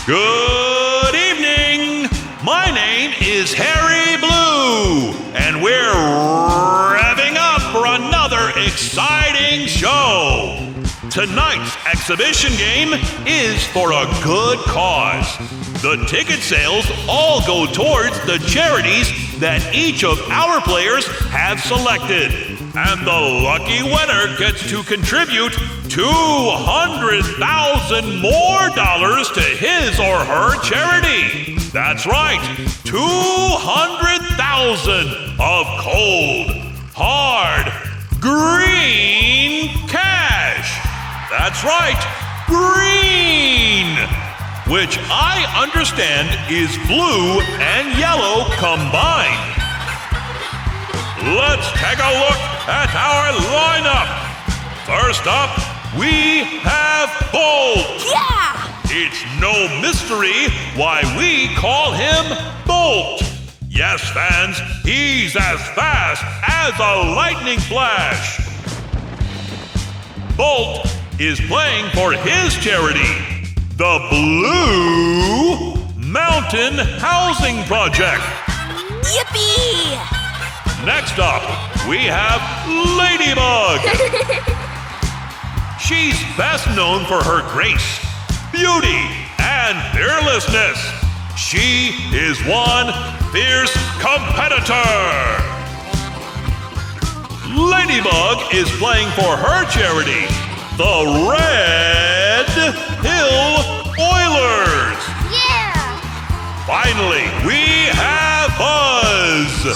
Good evening! My name is Harry Blue, and we're revving up for another exciting show. Tonight's exhibition game is for a good cause. The ticket sales all go towards the charities that each of our players have selected. And the lucky winner gets to contribute $200,000 more to his or her charity. That's right, $200,000 of cold, hard, green cash. That's right, green, which I understand is blue and yellow combined. Let's take a look at our lineup. First up, we have Bolt. Yeah! It's no mystery why we call him Bolt. Yes, fans, he's as fast as a lightning flash. Bolt is playing for his charity, the Blue Mountain Housing Project. Yippee! Next up, we have Ladybug. She's best known for her grace, beauty, and fearlessness. She is one fierce competitor. Ladybug is playing for her charity, the Red Hill Oilers. Yeah! Finally, we have Buzz.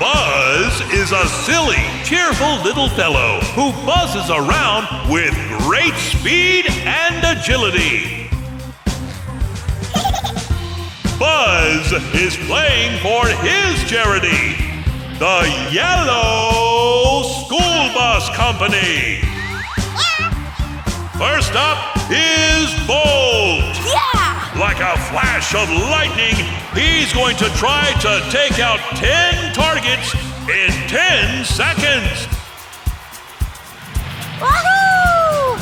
Buzz is a silly, cheerful little fellow who buzzes around with great speed and agility. Buzz is playing for his charity, the Yellow School Bus Company. First up is Bolt. Yeah! Like a flash of lightning, he's going to try to take out 10 targets in 10 seconds. Woohoo!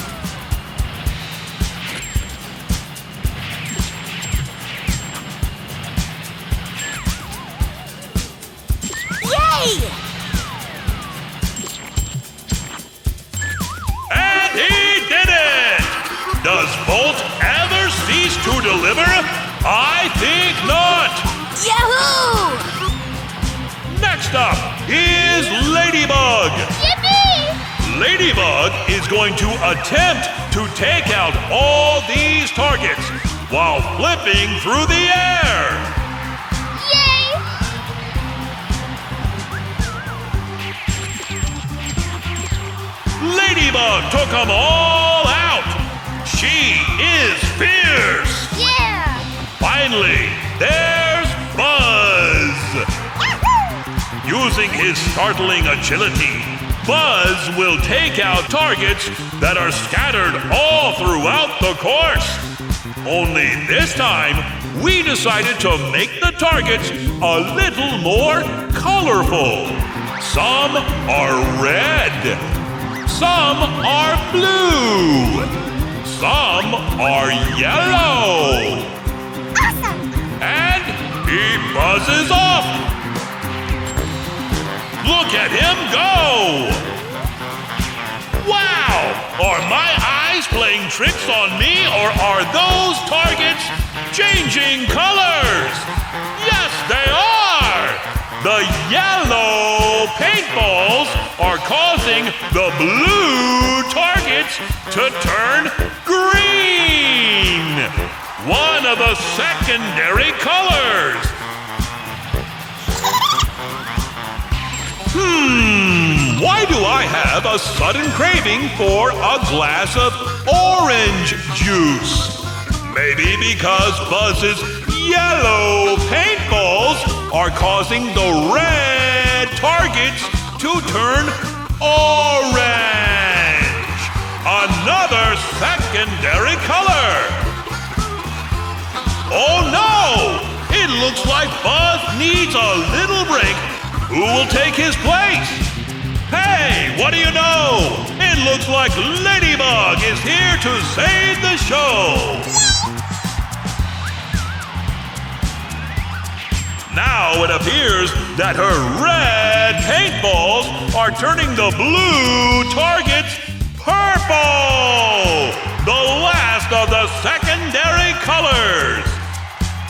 Yay! And he did it! Does Bolt ever cease to deliver? I think not! Yahoo! Next up is Ladybug. Yippee! Ladybug is going to attempt to take out all these targets while flipping through the air. Yay! Ladybug took them all out. She is fierce. Yeah! Finally, there's Buzz. Using his startling agility, Buzz will take out targets that are scattered all throughout the course. Only this time, we decided to make the targets a little more colorful. Some are red. Some are blue. Some are yellow. Awesome! And he buzzes off. Look at him go! Wow! Are my eyes playing tricks on me, or are those targets changing colors? Yes, they are! The yellow paintballs are causing the blue targets to turn green! One of the secondary colors! Why do I have a sudden craving for a glass of orange juice? Maybe because Buzz's yellow paintballs are causing the red targets to turn orange. Another secondary color. Oh no! It looks like Buzz needs a little break. Who will take his place? Hey, what do you know? It looks like Ladybug is here to save the show. appears that her red paintballs are turning the blue targets purple! The last of the secondary colors!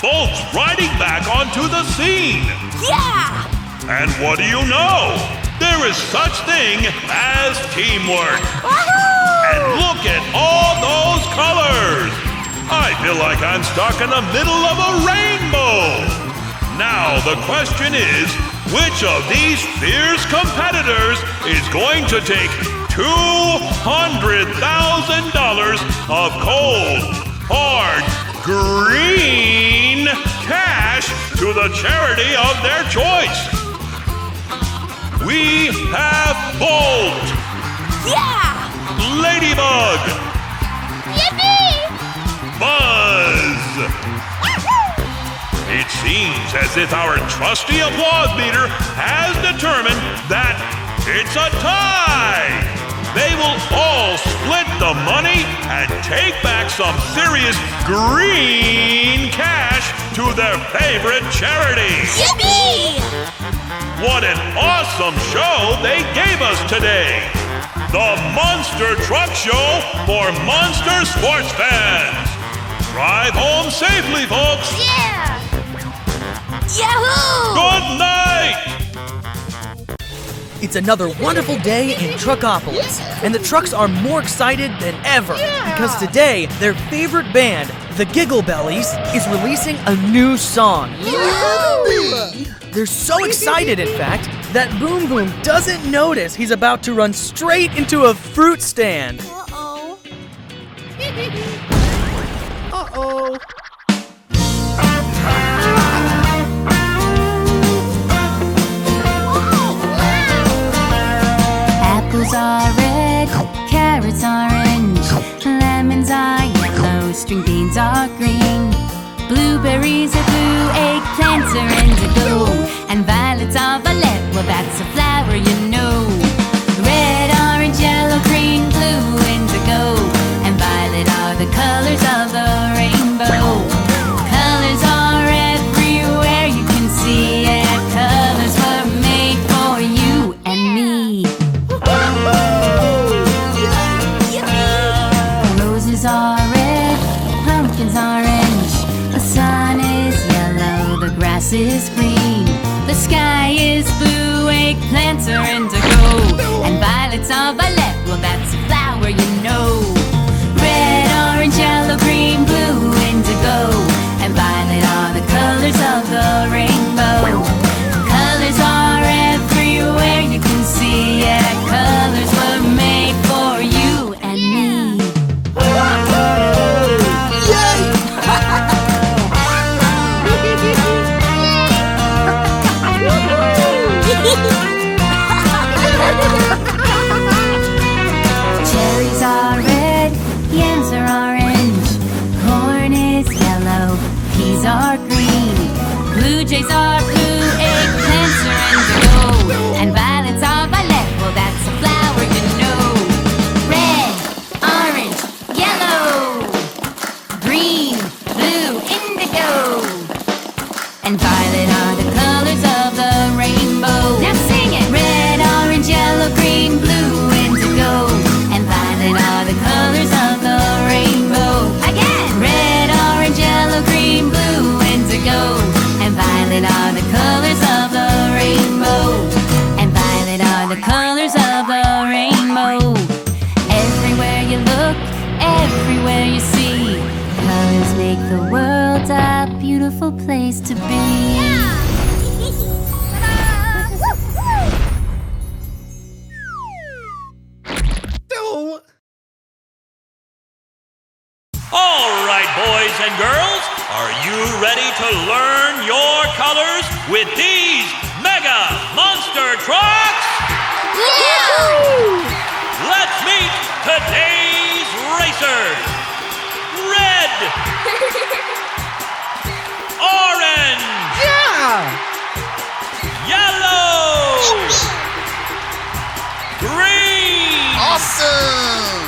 Bolt's riding back onto the scene! Yeah! And what do you know? There is such thing as teamwork! Woohoo! And look at all those colors! I feel like I'm stuck in the middle of a rainbow! Now the question is, which of these fierce competitors is going to take $200,000 of cold, hard, green cash to the charity of their choice? We have Bolt! Yeah! Ladybug! Yippee! Buzz! It seems as if our trusty applause meter has determined that it's a tie! They will all split the money and take back some serious green cash to their favorite charity! Yippee! What an awesome show they gave us today! The Monster Truck Show for Monster Sports fans! Drive home safely, folks! Yeah! Yahoo! Good night! It's another wonderful day in Truckopolis, and the trucks are more excited than ever because today their favorite band, the GiggleBellies, is releasing a new song. They're so excited, in fact, that Boom Boom doesn't notice he's about to run straight into a fruit stand. Uh-oh. Uh-oh. Apples are red, carrots orange, lemons are yellow, string beans are green, blueberries are blue, eggplants are indigo, and violets are violet, well that's a flower you know. Red, orange, yellow, green, blue, indigo, and violet are the colors of the rainbow. Colors are everywhere you can see it, colors were made for you and me. Roses are red, pumpkins orange, the sun is yellow, the grass is green, the sky is blue, eggplants are indigo, and violets are violet, well that's a flower you know. Red, orange, yellow, green, blue, indigo, and violet are the colors of the rainbow. Colors are everywhere you can see it, colors were made for you and me. Cherries are red, yams are orange, corn is yellow, peas are green, blue jays are blue, eggplants are indigo, and violets are violet, well that's a flower you know. Red, orange, yellow, green, blue, indigo, and violet are the colors of the rainbow. Now sing it! Red, orange, yellow, green, blue, indigo, and violet are the colors of the rainbow. Again! Red, orange, yellow, green, blue, indigo, and violet are the colors of the rainbow. And violet are the colors of the rainbow. Everywhere you look, everywhere you see, colors make the world a beautiful place to be. All right, boys and girls, are you ready to learn your colors with these Mega Monster Trucks? Yeah! Let's meet today's racers. Red, orange, yellow, green, Awesome!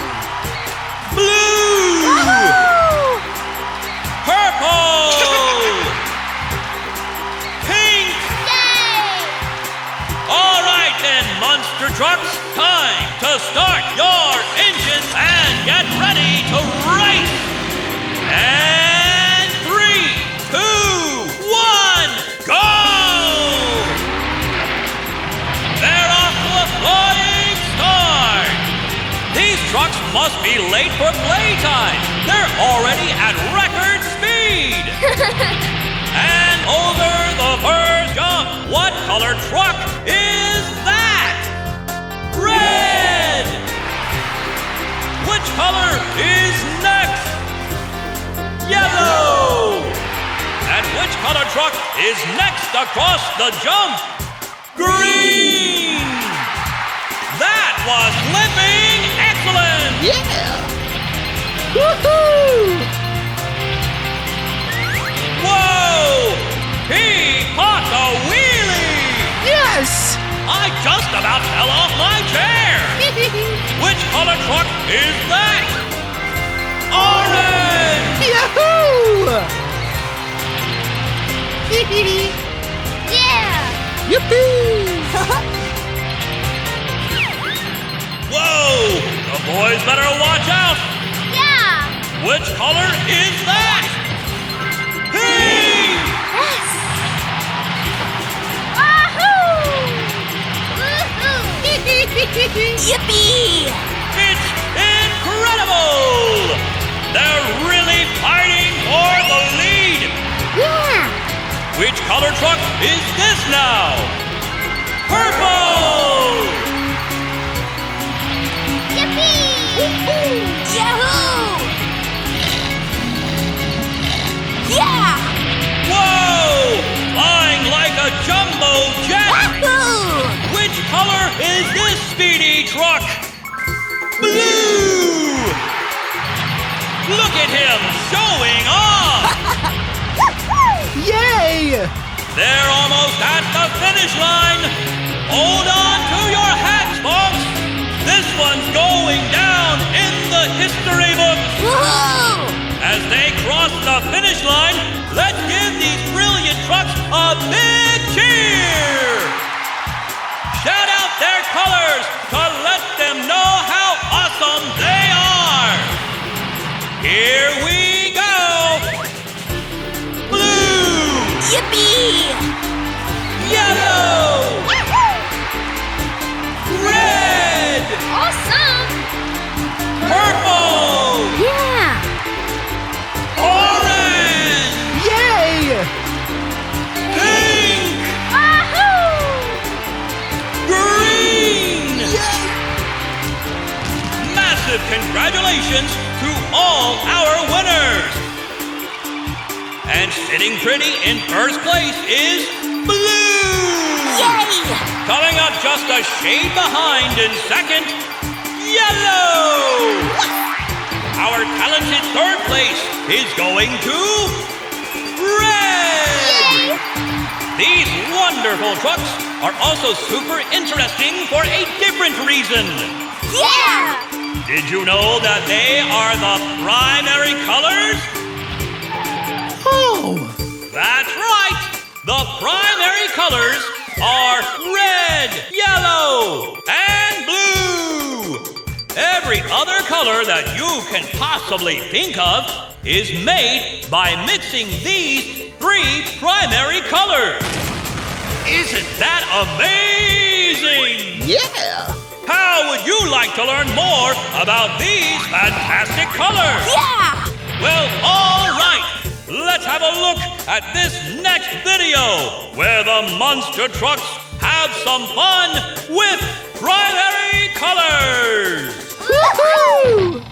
blue, purple, pink, color truck is that? Red! Which color is next? Yellow! And which color truck is next across the jump? Green! That was flipping excellent! Yeah! Woohoo! Whoa! He caught the wheelie! Yes! I just about fell off my chair! Which color truck is that? Orange! Yahoo! Yeah! Yippee! Whoa! The boys better watch out! Yeah! Which color is that? Pink! Yes! Wahoo! Woohoo! Yippee! It's incredible! They're really fighting for the lead! Yeah! Which color truck is this now? Purple! Yippee! Yahoo! Yeah! Whoa! Flying like a jumbo jet! Wahoo! Which color is this speedy truck? Blue! Look at him showing off! Yay! They're almost at the finish line! Hold on to your hats, folks! This one's going down in the history books! Whoa! As they cross the finish line, let's give these brilliant trucks a big cheer! Shout out their colors to let them know how awesome they are! Here we go! Blue! Yippee! Yellow! Red! Awesome! Purple! Yeah! Orange! Yay! Pink! Wahoo! Green! Massive congratulations to all our winners! And sitting pretty in first place is Blue! Yay! Coming up just a shade behind in second, Yellow! Our talented third place is going to Red! These wonderful trucks are also super interesting for a different reason. Yeah! Did you know that they are the primary colors? Oh! That's right! The primary colors are red, yellow, and blue! Every other color that you can possibly think of is made by mixing these three primary colors. Isn't that amazing? Yeah! How would you like to learn more about these fantastic colors? Yeah! Well, all right. Let's have a look at this next video where the monster trucks have some fun with primary colors. Woohoo!